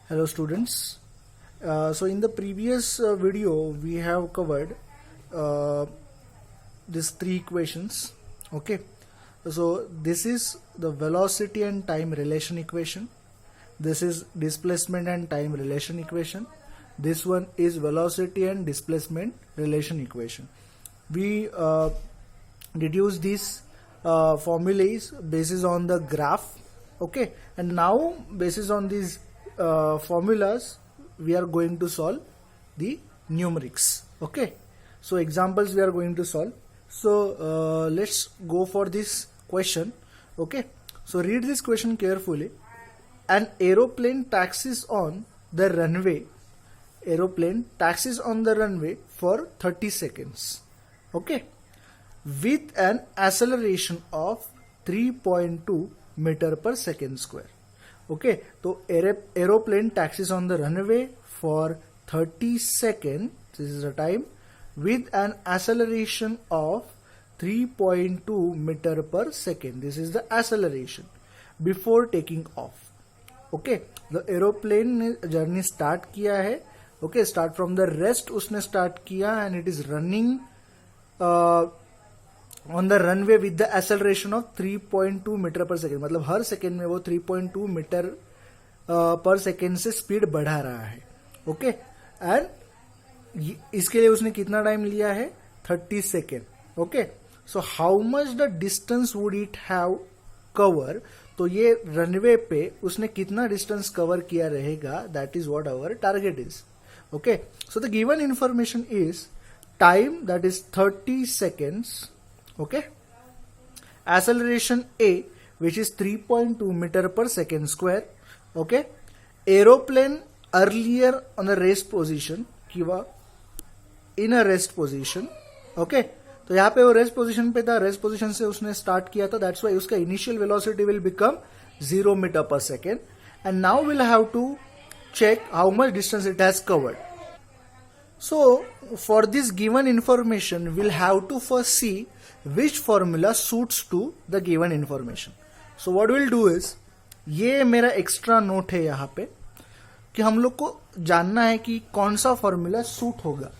Hello students. So in the previous video we have covered these three equations. Okay. So this is the velocity and time relation equation. This is displacement and time relation equation. This one is velocity and displacement relation equation. We deduce these formulas basis on the graph. Okay. And now basis on these formulas we are going to solve the numerics. Okay, so examples we are going to solve. So let's go for this question. Okay, so read this question carefully. An aeroplane taxis on the runway. Aeroplane taxis on the runway for 30 seconds. Okay, with an acceleration of 3.2 meter per second square. Okay, तो aeroplane taxis on the runway for 30 seconds, this is the time, with an acceleration of 3.2 meter per second. This is the acceleration before taking off. Okay, the aeroplane ने journey start किया है. Okay, start from the rest उसने start किया and it is running on the runway with the acceleration of 3.2 metre per second. मतलब हर second में वो 3.2 metre per second से speed बढ़ा रहा है. ओके, एंड इसके लिए उसने कितना टाइम लिया है? 30 second. Okay, so how much the distance would it have cover. तो ये रनवे पे उसने कितना डिस्टेंस कवर किया रहेगा, that is what our target is. Okay, so the given information is time that is 30 seconds. Okay, acceleration A, which is 3.2 meter per second square. Okay, aeroplane earlier on the rest position, किवा in a rest position. Okay, तो यहाँ पे वो rest position पे था, rest position से उसने start किया था, दैट्स वाई उसका initial velocity will become 0 metre per second. And now will have to check how much distance it has covered. So for this given information we'll have to first see which formula suits to the given information. So what we'll do is, ये मेरा extra note है यहाँ पे कि हम लोग को जानना है कि कौन सा फॉर्मूला सूट होगा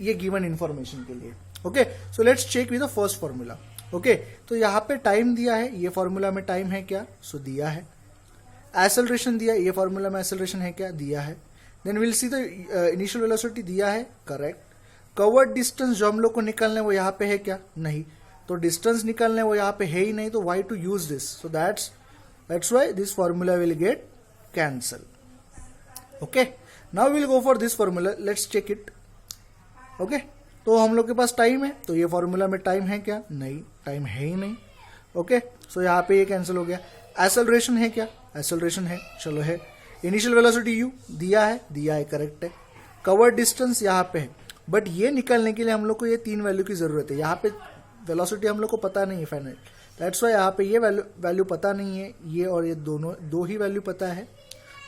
ये गिवन इंफॉर्मेशन के लिए. Okay, so let's check with the first formula. Okay, तो यहाँ पे टाइम दिया है, ये फॉर्मूला में टाइम है क्या? सो दिया है. एक्सेलरेशन दिया, ये फॉर्मूला में एक्सेलरेशन है क्या? दिया है. Then will see the initial velocity दिया है, करेक्ट. कवर्ड डिस्टेंस जो हम लोग को निकालना है वो यहाँ पे है क्या? नहीं. तो डिस्टेंस निकालना है वो यहाँ पे है ही नहीं, तो why to use this. So that's why this formula will get cancel. Okay, now will go for this formula. Let's check it. Okay, तो हम लोग के पास टाइम है, तो ये फॉर्मूला में टाइम है क्या? नहीं, टाइम है ही नहीं. ओके, सो यहाँ पे ये कैंसिल हो गया. एक्सेलरेशन है क्या? एक्सेलरेशन है, चलो है. इनिशियल वेलोसिटी यू दिया है, करेक्ट है. कवर्ड डिस्टेंस यहाँ पे है, बट ये निकालने के लिए हम लोग को ये तीन वैल्यू की जरूरत है. यहाँ पे वेलोसिटी हम लोग को पता नहीं है फाइनल, दैट्स वाई यहाँ पे ये वैल्यू पता नहीं है, ये और ये दोनों दो ही वैल्यू पता है.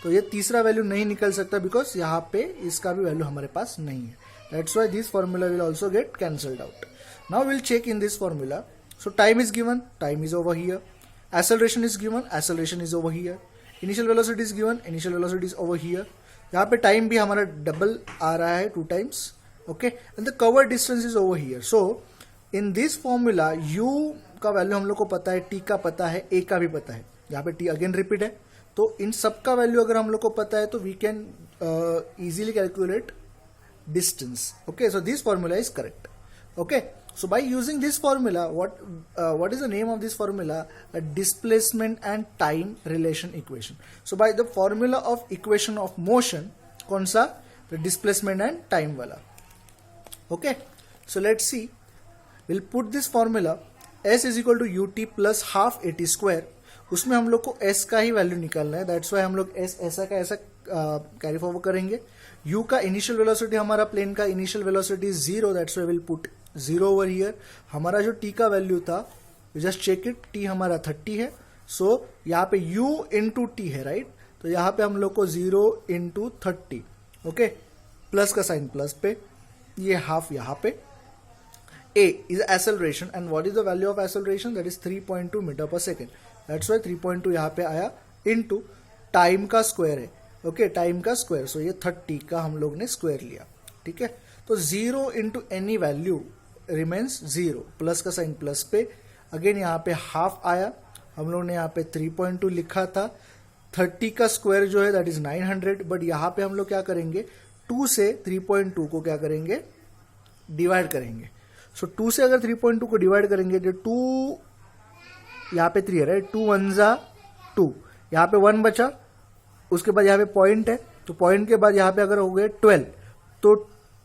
तो ये तीसरा वैल्यू नहीं निकल सकता बिकॉज यहाँ पे इसका भी वैल्यू हमारे पास नहीं है. That's why this formula will also get cancelled out. Now will check in this formula. So time is given, time is over here. Acceleration is given, acceleration is over here. Initial velocity is given, initial velocity is over here. यहाँ पे time भी हमारा double आ रहा है, 2 times. Okay, and the cover distance is over here. So in this formula u का value हम लोग को पता है, t का पता है, a का भी पता है. यहाँ पे t अगेन रिपीट है, तो इन सब का वैल्यू अगर हम लोग को पता है तो we can easily calculate distance. Okay, so this formula is correct. Okay, so by using this formula, what is the name of this formula? A displacement and time relation equation. So by the formula of equation of motion, कौन सा? The displacement and time वाला. Okay, so let's see. We'll put this formula. S is equal to ut plus half at square. उसमें हम लोग को s का ही value निकालना है, दैट्स वाई हम लोग s ऐसा का ऐसा कैरी फॉरवर्ड करेंगे. u का इनिशियल वेलोसिटी, हमारा प्लेन का initial velocity 0, that's why will put 0 over here. हमारा जो t का वैल्यू था, जस्ट चेक इट, t हमारा 30 है. सो यहाँ पे u इंटू टी है, राइट. तो यहाँ पे हम लोग को 0 इंटू 30. ओके, प्लस का साइन प्लस पे, ये हाफ यहाँ पे. A is acceleration and what is the value of acceleration? That is 3.2 metre per second. That's why 3.2 यहाँ पे आया into टाइम का स्क्वायर है. ओके, टाइम का स्क्वायर, सो ये 30 का हम लोग ने स्क्वायर लिया, ठीक है। तो 0 into any value remains 0, plus का साइन प्लस पे, अगेन यहाँ पे हाफ आया, हम लोग ने यहाँ पे 3.2 लिखा था, 30 का स्क्वायर जो है दैट इज 900, बट यहाँ पे हम लोग क्या करेंगे, 2 से 3.2 को क्या करेंगे, डिवाइड करेंगे। सो 2 से अगर 3.2 को डिवाइड करेंगे तो 2 यहाँ पे 3 है, राइट, 2 1 जा 2, यहाँ पे 1 बचा, उसके बाद यहाँ पे पॉइंट है, तो पॉइंट के बाद यहाँ पे अगर हो गए 12, तो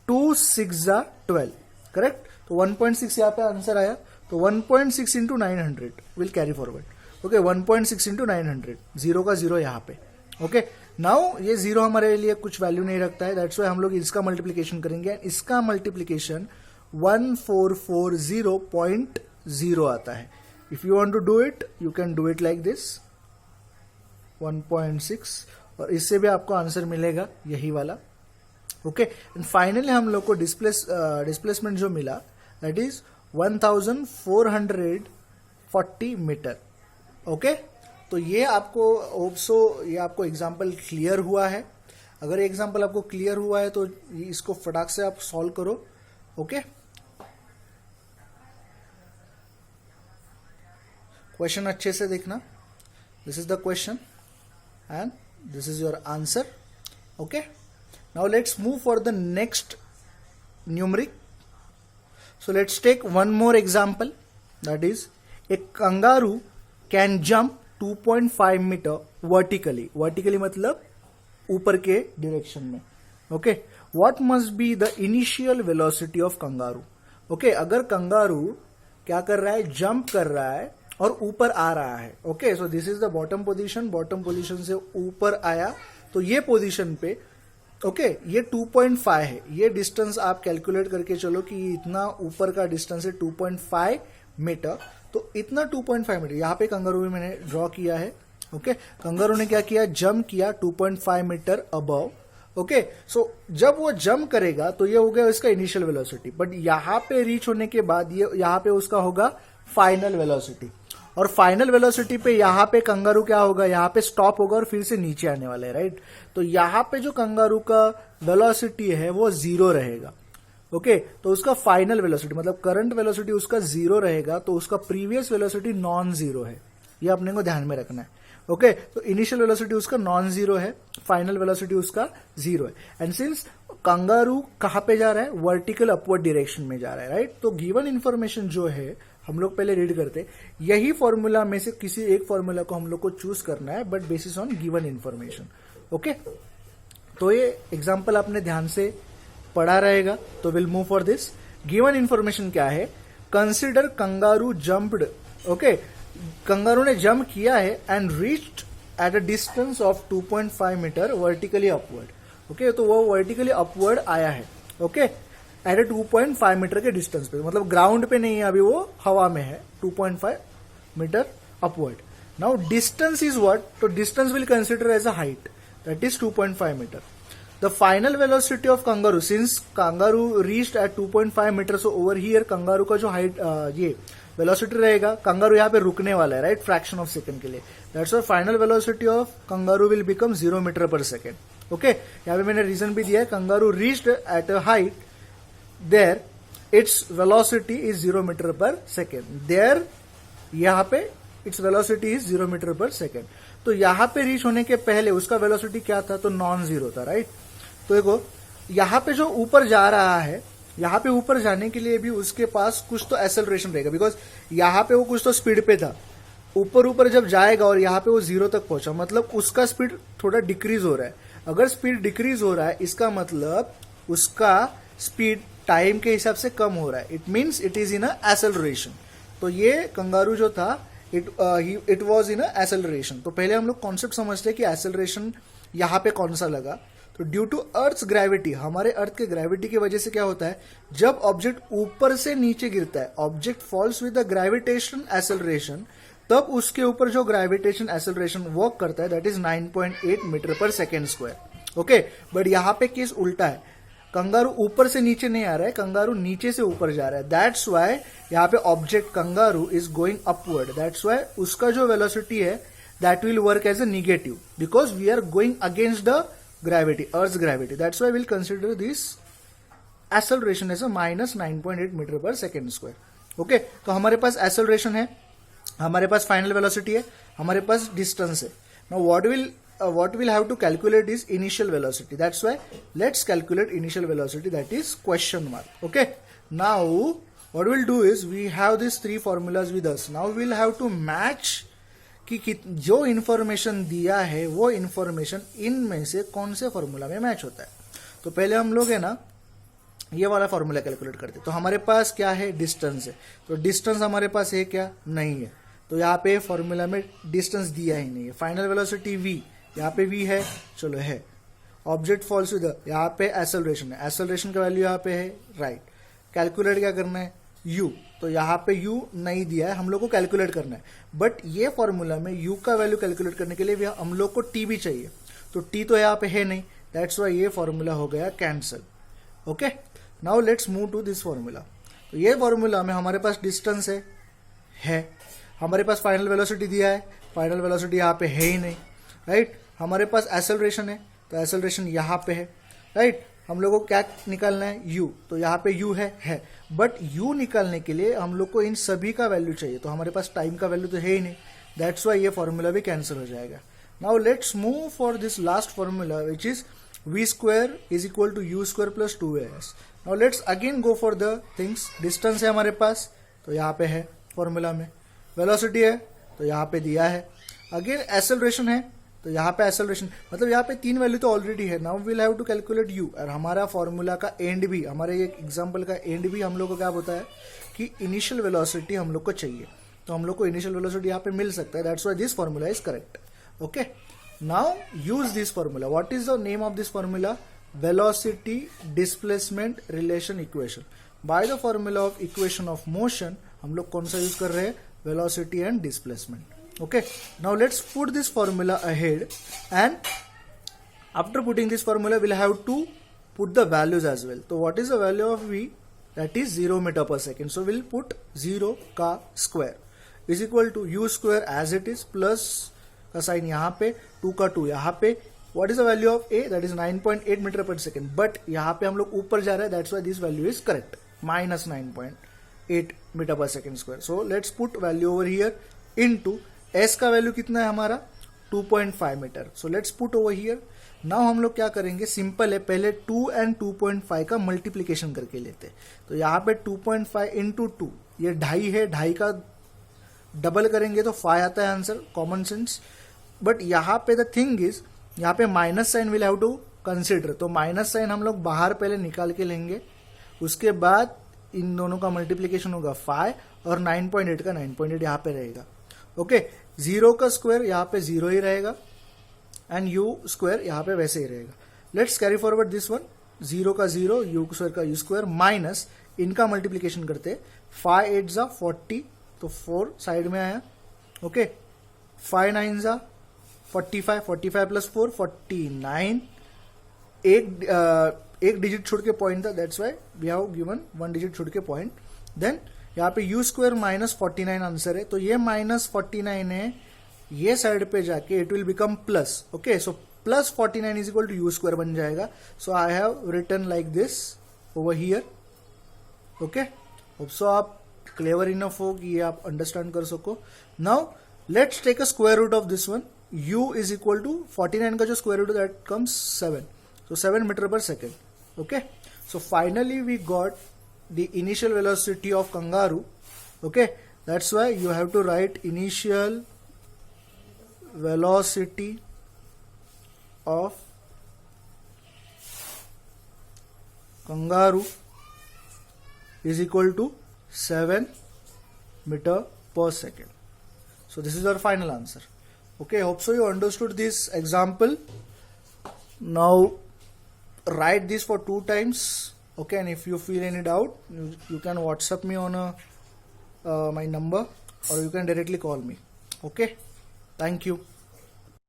2 6 जा 12, करेक्ट, तो 1.6 यहाँ पे आंसर आया, तो 1.6 into 900 will carry forward, okay, 1.6 into 900, 0 का 0 यहाँ पे, ओके। नाउ ये 0 हमारे लिए कुछ वैल्यू नहीं रखता है, दैट्स वाई हम लोग इसका मल्टीप्लीकेशन करेंगे, इसका मल्टीप्लीकेशन 1440.0 आता है। If you want to do it you can do it like this 1.6, और इससे भी आपको आंसर मिलेगा यही वाला, ओके। एंड फाइनली हम लोग को डिस्प्लेसमेंट जो मिला दैट इज 1440 मीटर, ओके। तो ये आपको होप्सो ये आपको एग्जाम्पल क्लियर हुआ है। अगर एग्जाम्पल आपको क्लियर हुआ है तो इसको फटाक से आप सॉल्व करो, ओके। क्वेश्चन अच्छे से देखना, this is the question and this is your answer, okay. Now let's move for the next numeric. So let's take one more example, that is a kangaroo can jump 2.5 meter vertically. Vertically मतलब ऊपर के direction में, okay. What must be the initial velocity of kangaroo? Okay, अगर kangaroo क्या कर रहा है, jump कर रहा है और ऊपर आ रहा है, okay. So this is the bottom position, bottom position से ऊपर आया, तो ये position पे ओके ये 2.5 है, ये डिस्टेंस आप कैलकुलेट करके चलो कि इतना ऊपर का डिस्टेंस है 2.5 मीटर, तो इतना 2.5 मीटर यहाँ पे कंगारू में मैंने ड्रॉ किया है, ओके। कंगारू ने क्या किया, जंप किया 2.5 मीटर अबव, ओके। सो जब वो जंप करेगा तो ये हो गया इसका इनिशियल वेलोसिटी, बट यहाँ पे रीच होने के बाद ये यहाँ पे उसका होगा फाइनल वेलोसिटी, और फाइनल वेलोसिटी पे यहाँ पे कंगारू क्या होगा, यहाँ पे स्टॉप होगा और फिर से नीचे आने वाला है, राइट। तो यहाँ पे जो कंगारू का वेलोसिटी है वो 0 रहेगा, ओके। तो उसका फाइनल वेलोसिटी मतलब करंट वेलोसिटी उसका 0 रहेगा, तो उसका प्रीवियस वेलोसिटी नॉन जीरो है, ये अपने को ध्यान में रखना है, ओके। तो इनिशियल वेलोसिटी उसका नॉन जीरो है, फाइनल वेलोसिटी उसका 0 है, एंड सिंस कंगारू कहाँ पे जा रहा है, वर्टिकल अपवर्ड डायरेक्शन में जा रहा है, राइट। तो गिवन इन्फॉर्मेशन जो है हम लोग पहले रीड करते, यही फॉर्मूला में से किसी एक फॉर्मूला को हम लोग को चूज करना है, but basis on given information, okay. तो ये एग्जांपल आपने ध्यान से पढ़ा रहेगा, तो will move for this. Given information क्या है, consider kangaroo jumped, okay. Kangaroo ने जंप किया है and reached at a distance of 2.5 metre vertically upward, okay. तो वो वर्टिकली अपवर्ड आया है, ओके, एट ए 2.5 मीटर के डिस्टेंस पे, मतलब ग्राउंड पे नहीं है अभी, वो हवा में है 2.5 metre upward. Now distance is what, तो distance will consider as a height, that is 2.5 metre. The final velocity of kangaroo, since kangaroo reached at 2.5 metre, so over here kangaroo का जो हाइट ये वेलोसिटी रहेगा, kangaroo यहाँ पे रुकने वाला है, राइट, फ्रैक्शन ऑफ सेकंड के लिए, that's why final velocity of kangaroo will become 0 metre per second, okay. यहाँ पे मैंने रीजन भी दिया है, kangaroo reached at a height there its velocity is 0 meter per second, there यहाँ पे its velocity is 0 meter per second। तो यहाँ पे रीच होने के पहले उसका वेलोसिटी क्या था, तो नॉन जीरो था, राइट। तो देखो यहाँ पे जो ऊपर जा रहा है, यहाँ पे ऊपर जाने के लिए भी उसके पास कुछ तो एक्सेलरेशन रहेगा, बिकॉज यहाँ पे वो कुछ तो स्पीड पे था, ऊपर जब जाएगा और यहाँ पे वो 0 तक पहुंचा, मतलब उसका स्पीड थोड़ा डिक्रीज हो रहा है। अगर स्पीड डिक्रीज हो रहा है इसका मतलब उसका स्पीड टाइम के हिसाब से कम हो रहा है, it means it is in acceleration. तो ये कंगारू जो था इट वॉज इन एक्सेलरेशन। तो पहले हम लोग कॉन्सेप्ट समझते हैं कि एक्सेलरेशन यहाँ पे कौन सा लगा, तो ड्यू टू अर्थ ग्रेविटी, हमारे अर्थ के ग्रेविटी की वजह से क्या होता है, जब ऑब्जेक्ट ऊपर से नीचे गिरता है, object falls with the gravitation acceleration, तब उसके ऊपर जो ग्रेविटेशन एक्सेलरेशन वर्क करता है that is 9.8 metre per second square, okay. But यहाँ पे केस उल्टा है, कंगारू ऊपर से नीचे नहीं आ रहा है, कंगारू नीचे से ऊपर जा रहा है, दैट्स वाई यहाँ पे object kangaroo is going upward, that's why उसका जो वेलोसिटी है that will work as a negative because we are going against the gravity, Earth's gravity. That's why we'll consider this acceleration as a minus 9.8 metre per second square. Okay, तो हमारे पास acceleration है, हमारे पास final velocity है, हमारे पास distance है. Now what we'll have to calculate is initial velocity. That's why let's calculate initial velocity, that is question mark. Okay, now what we'll do is we have these three formulas with us. Now we'll have to match कि जो information दिया है वो information इनमें से कौन से formula में मैच होता है. तो पहले हम लोग है ना ये वाला फॉर्मूला कैलकुलेट करते. तो हमारे पास क्या है, डिस्टेंस है. तो डिस्टेंस हमारे पास है क्या, नहीं है. तो यहाँ पे फॉर्मूला में डिस्टेंस दिया ही नहीं है. फाइनल वेलोसिटी v, यहाँ पे v है, चलो है. ऑब्जेक्ट फॉल्स इधर, यहाँ पे एक्सेलरेशन है, एक्सेलरेशन का वैल्यू यहाँ पे है, राइट. कैलकुलेट क्या करना है, u. तो यहाँ पे u नहीं दिया है, हम लोग को कैलकुलेट करना है. बट ये फॉर्मूला में u का वैल्यू कैलकुलेट करने के लिए हम लोग को t भी चाहिए. तो t तो यहाँ पे है नहीं, दैट्स वाई ये फॉर्मूला हो गया cancel. Okay, now let's move to this formula. तो ये फॉर्मूला में हमारे पास डिस्टेंस है, हमारे पास फाइनल वेलोसिटी दिया है, फाइनल वेलोसिटी यहाँ पे है ही नहीं, राइट. हमारे पास एक्सेलरेशन है, तो एक्सेलरेशन यहाँ पे है, राइट. हम लोग को क्या निकालना है, u. तो यहाँ पे u है. बट u निकालने के लिए हम लोग को इन सभी का वैल्यू चाहिए. तो हमारे पास टाइम का वैल्यू तो है ही नहीं, दैट्स वाई ये फॉर्मूला भी कैंसिल हो जाएगा. Now let's move for this last formula which is v square is equal to u square plus 2as. Now let's again go for the things. Distance है हमारे पास, तो यहाँ पे है फॉर्मूला में. वेलोसिटी है, तो यहाँ पे दिया है. अगेन एक्सेलरेशन है, तो यहाँ पे एक्सेलरेशन, मतलब यहाँ पे तीन वैल्यू तो ऑलरेडी है. Now will have to calculate u. और हमारा फॉर्मूला का एंड भी, हमारे एक एग्जांपल का एंड भी हम लोग को क्या होता है कि इनिशियल वेलोसिटी हम लोग को चाहिए. तो हम लोग को इनिशियल वेलोसिटी यहाँ पे मिल सकता है, that's why this formula is correct. Okay, now use this formula. What is the name of this formula, velocity displacement relation equation. By the formula of equation of motion हम लोग कौन सा use कर रहे हैं, velocity and displacement. Okay, now let's put this formula ahead, and after putting this formula we'll have to put the values as well. So what is the value of v, that is 0 meter per second. So we'll put 0 का square is equal to u square as it is plus का sign यहाँ पे 2 का 2 यहाँ पे. what is the value of a, that is 9.8 meter per second. but यहाँ पे हम लोग ऊपर जा रहे हैं, that's why this value is correct, minus 9.8 meter per second square. so let's put value over here into s का value कितना है हमारा 2.5 metre. So let's put over here. नाउ हम लोग क्या करेंगे, सिंपल है, पहले 2 एंड 2.5 का मल्टीप्लीकेशन करके लेते. तो यहाँ पे 2.5 इंटू 2, ये 2.5 है, 2.5 का डबल करेंगे तो 5 आता है आंसर, कॉमन सेंस. बट यहाँ पे द थिंग इज, यहाँ पे minus sign will have to consider. तो माइनस साइन हम लोग बाहर पहले निकाल के लेंगे, उसके बाद इन दोनों का मल्टीप्लीकेशन होगा 5 और 9.8 का 9.8 यहाँ पे रहेगा. ओके, 0 का स्क्वायर यहाँ पे 0 ही रहेगा एंड u स्क्वायर यहाँ पे वैसे ही रहेगा. Let's carry forward this one. 0 का 0, u स्क्वायर का u स्क्वायर माइनस इनका मल्टीप्लीकेशन करते. 5 8 जा 40, तो 4 साइड में आया. ओके, 5 9 जा 45, 45 प्लस 4 49. एक डिजिट छोड़ के पॉइंट था, that's why we have given 1 digit छोड़ के पॉइंट. देन यहाँ पे u स्क्वायर माइनस 49 आंसर है. तो ये माइनस 49 है, ये साइड पे जाके it will become plus. Okay, so plus 49 is equal to U square बन जाएगा. So I have written like this over here. Okay, hope so आप क्लेवर इनफ हो कि ये आप अंडरस्टैंड कर सको. Now let's take a square root of this one. u is equal to 49 का जो square root that comes 7. So 7 metre per second. Okay, so finally we got the initial velocity of kangaroo. Okay, that's why you have to write initial velocity of kangaroo is equal to 7 meter per second. So this is our final answer. Okay, hope so you understood this example. Now write this for 2 times. Okay, and if you feel any doubt, you can WhatsApp me on my number, or you can directly call me. Okay, thank you.